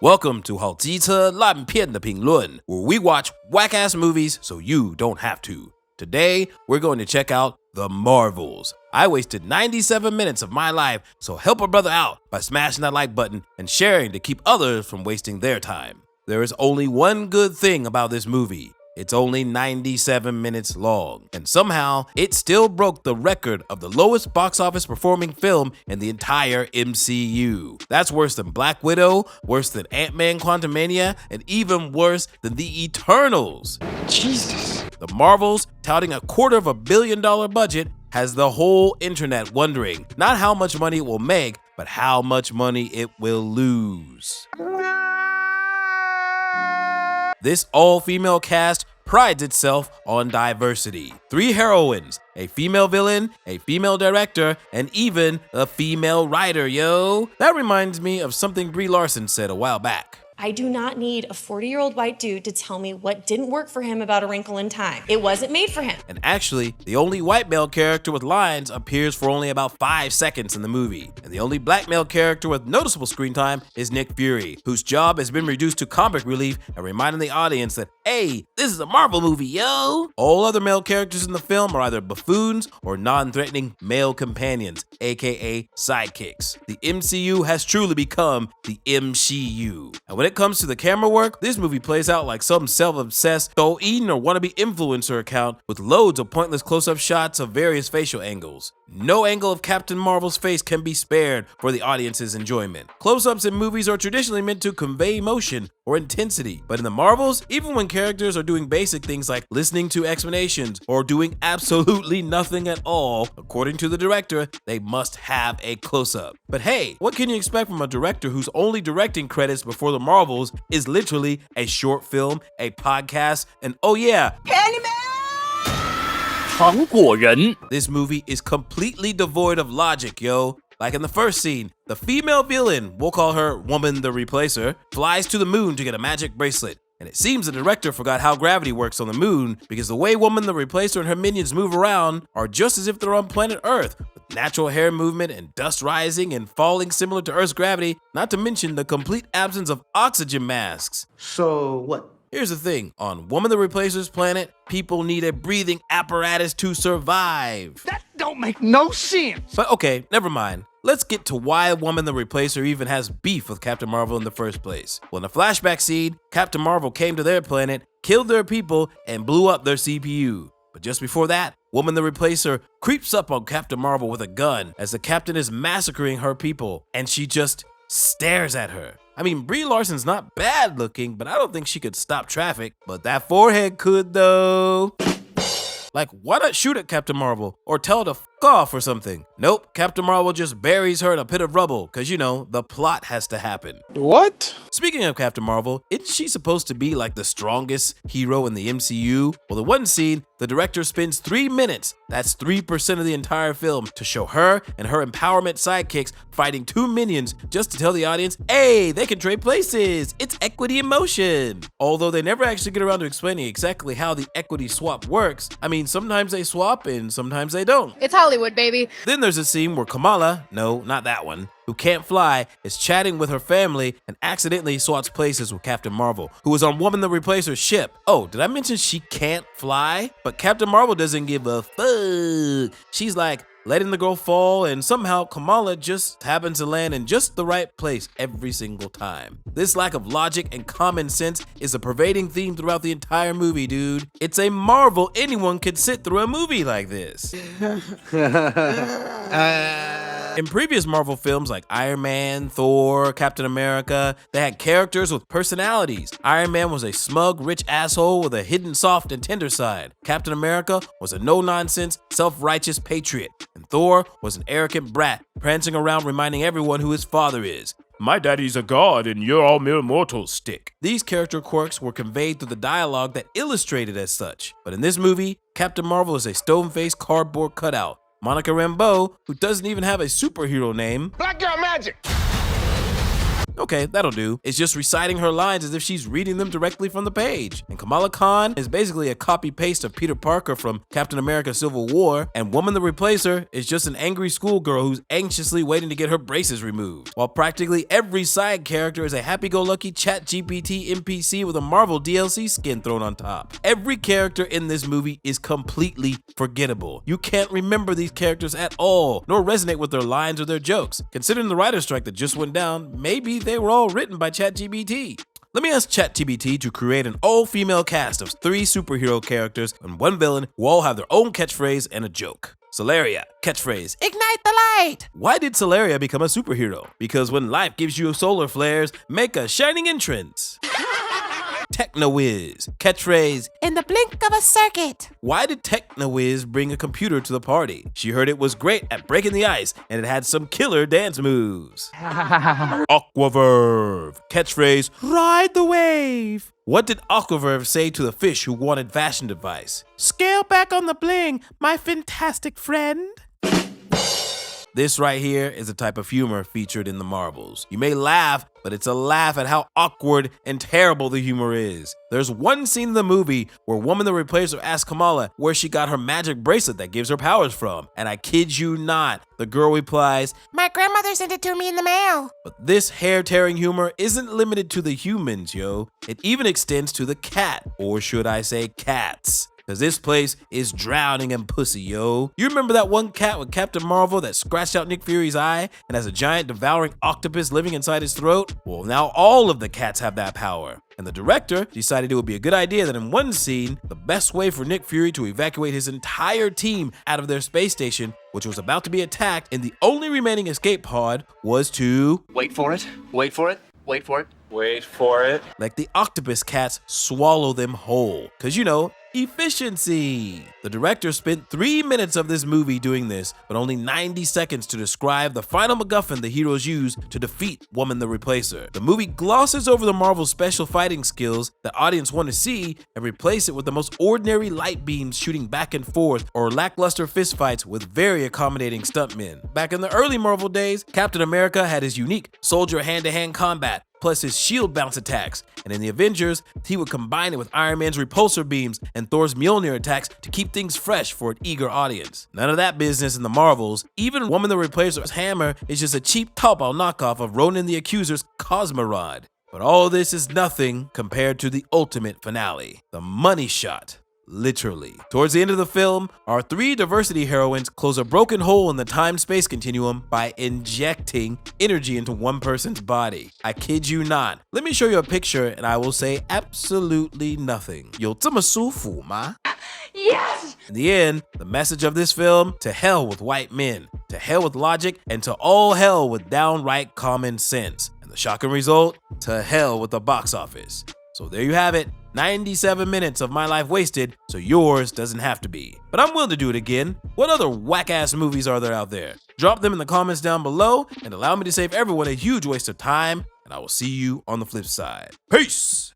Welcome to 好机车烂片的评论, where we watch whack-ass movies so you don't have to. Today, we're going to check out The Marvels. I wasted 97 minutes of my life, so help a brother out by smashing that like button and sharing to keep others from wasting their time. There is only one good thing about this movie. It's only 97 minutes long, and somehow it still broke the record of the lowest box office performing film in the entire MCU. That's worse than Black Widow, worse than Ant-Man Quantumania, and even worse than The Eternals. Jesus. The Marvels, touting $250 million budget, has the whole internet wondering not how much money it will make, but how much money it will lose. This all-female cast prides itself on diversity. 3 heroines, a female villain, a female director, and even a female writer, yo. That reminds me of something Brie Larson said a while back. I do not need a 40-year-old white dude to tell me what didn't work for him about A Wrinkle in Time. It wasn't made for him. And actually, the only white male character with lines appears for only about 5 seconds in the movie. And the only black male character with noticeable screen time is Nick Fury, whose job has been reduced to comic relief and reminding the audience that, hey, this is a Marvel movie, yo! All other male characters in the film are either buffoons or non-threatening male companions, aka sidekicks. The MCU has truly become the MCU. And when it comes to the camera work, this movie plays out like some self-obsessed Douyin or wannabe influencer account with loads of pointless close-up shots of various facial angles. No angle of Captain Marvel's face can be spared for the audience's enjoyment. Close-ups in movies are traditionally meant to convey emotion or intensity, but in the Marvels, even when characters are doing basic things like listening to explanations or doing absolutely nothing at all, according to the director, they must have a close-up. But hey, what can you expect from a director whose only directing credits before the Marvels is literally a short film, a podcast, and oh yeah, this movie is completely devoid of logic, yo. Like in the first scene, the female villain, we'll call her Woman the Replacer, flies to the moon to get a magic bracelet. And it seems the director forgot how gravity works on the moon, because the way Woman the Replacer and her minions move around are just as if they're on planet Earth, with natural hair movement and dust rising and falling similar to Earth's gravity, not to mention the complete absence of oxygen masks. So what? Here's the thing, on Woman the Replacer's planet, people need a breathing apparatus to survive. That don't make no sense. But okay, never mind. Let's get to why Woman the Replacer even has beef with Captain Marvel in the first place. Well, in the flashback scene, Captain Marvel came to their planet, killed their people, and blew up their CPU. But just before that, Woman the Replacer creeps up on Captain Marvel with a gun as the captain is massacring her people, and she just stares at her. I mean, Brie Larson's not bad looking, but I don't think she could stop traffic. But that forehead could, though. Like, why not shoot at Captain Marvel or tell her to f*** off or something? Nope, Captain Marvel just buries her in a pit of rubble, cause you know, the plot has to happen. What? Speaking of Captain Marvel, isn't she supposed to be like the strongest hero in the MCU? Well, in one scene, the director spends 3 minutes, that's 3% of the entire film, to show her and her empowerment sidekicks fighting 2 minions just to tell the audience, hey, they can trade places, it's equity in motion. Although they never actually get around to explaining exactly how the equity swap works. I mean, sometimes they swap and sometimes they don't. It's Hollywood, baby. Then there's a scene where Kamala, no, not that one, who can't fly, is chatting with her family and accidentally swaps places with Captain Marvel, who is on Woman the Replacer's ship. Oh, did I mention she can't fly? But Captain Marvel doesn't give a fuck. She's like letting the girl fall, and somehow Kamala just happens to land in just the right place every single time. This lack of logic and common sense is a pervading theme throughout the entire movie, dude. It's a marvel anyone could sit through a movie like this. In previous Marvel films like Iron Man, Thor, Captain America, they had characters with personalities. Iron Man was a smug, rich asshole with a hidden soft and tender side. Captain America was a no-nonsense, self-righteous patriot. And Thor was an arrogant brat, prancing around reminding everyone who his father is. My daddy's a god and you're all mere mortals, stick. These character quirks were conveyed through the dialogue that illustrated as such. But in this movie, Captain Marvel is a stone-faced cardboard cutout. Monica Rambeau, who doesn't even have a superhero name, Black Girl Magic. Okay, that'll do. It's just reciting her lines as if she's reading them directly from the page. And Kamala Khan is basically a copy-paste of Peter Parker from Captain America Civil War, and Woman the Replacer is just an angry schoolgirl who's anxiously waiting to get her braces removed. While practically every side character is a happy-go-lucky ChatGPT NPC with a Marvel DLC skin thrown on top. Every character in this movie is completely forgettable. You can't remember these characters at all, nor resonate with their lines or their jokes. Considering the writer's strike that just went down, maybe they were all written by ChatGPT. Let me ask ChatGPT to create an all-female cast of 3 superhero characters and 1 villain who all have their own catchphrase and a joke. Celeria, catchphrase, ignite the light! Why did Celeria become a superhero? Because when life gives you solar flares, make a shining entrance. Techno-Wiz, catchphrase, in the blink of a circuit. Why did Techno-Wiz bring a computer to the party? She heard it was great at breaking the ice and it had some killer dance moves. Aquaverve, catchphrase, ride the wave. What did Aquaverve say to the fish who wanted fashion advice? Scale back on the bling, my fantastic friend. This right here is a type of humor featured in the Marvels. You may laugh, but it's a laugh at how awkward and terrible the humor is. There's one scene in the movie where Woman the Replacer asks Kamala where she got her magic bracelet that gives her powers from. And I kid you not, the girl replies, "My grandmother sent it to me in the mail." But this hair-tearing humor isn't limited to the humans, yo. It even extends to the cat, or should I say cats. Cause this place is drowning in pussy, yo. You remember that one cat with Captain Marvel that scratched out Nick Fury's eye and has a giant devouring octopus living inside his throat? Well, now all of the cats have that power. And the director decided it would be a good idea that in one scene, the best way for Nick Fury to evacuate his entire team out of their space station, which was about to be attacked, and the only remaining escape pod was to... Wait for it. Wait for it. Wait for it. Wait for it. Like the octopus cats swallow them whole. Cause you know, efficiency. The director spent 3 minutes of this movie doing this, but only 90 seconds to describe the final MacGuffin the heroes use to defeat Woman the Replacer. The movie glosses over the Marvel special fighting skills that audience want to see and replace it with the most ordinary light beams shooting back and forth or lackluster fistfights with very accommodating stuntmen. Back in the early Marvel days, Captain America had his unique soldier hand-to-hand combat, plus his shield bounce attacks, and in the Avengers, he would combine it with Iron Man's repulsor beams and Thor's Mjolnir attacks to keep things fresh for an eager audience. None of that business in the Marvels. Even Woman the Replacer's hammer is just a cheap Taobao knockoff of Ronan the Accuser's Cosmorod. But all this is nothing compared to the ultimate finale, the money shot. Literally. Towards the end of the film, our 3 diversity heroines close a broken hole in the time-space continuum by injecting energy into one person's body. I kid you not. Let me show you a picture and I will say absolutely nothing. 有这么舒服吗? Yes! In the end, the message of this film, to hell with white men, to hell with logic, and to all hell with downright common sense. And the shocking result, to hell with the box office. So there you have it. 97 minutes of my life wasted, so yours doesn't have to be. But I'm willing to do it again. What other whack-ass movies are there out there? Drop them in the comments down below and allow me to save everyone a huge waste of time, and I will see you on the flip side. Peace!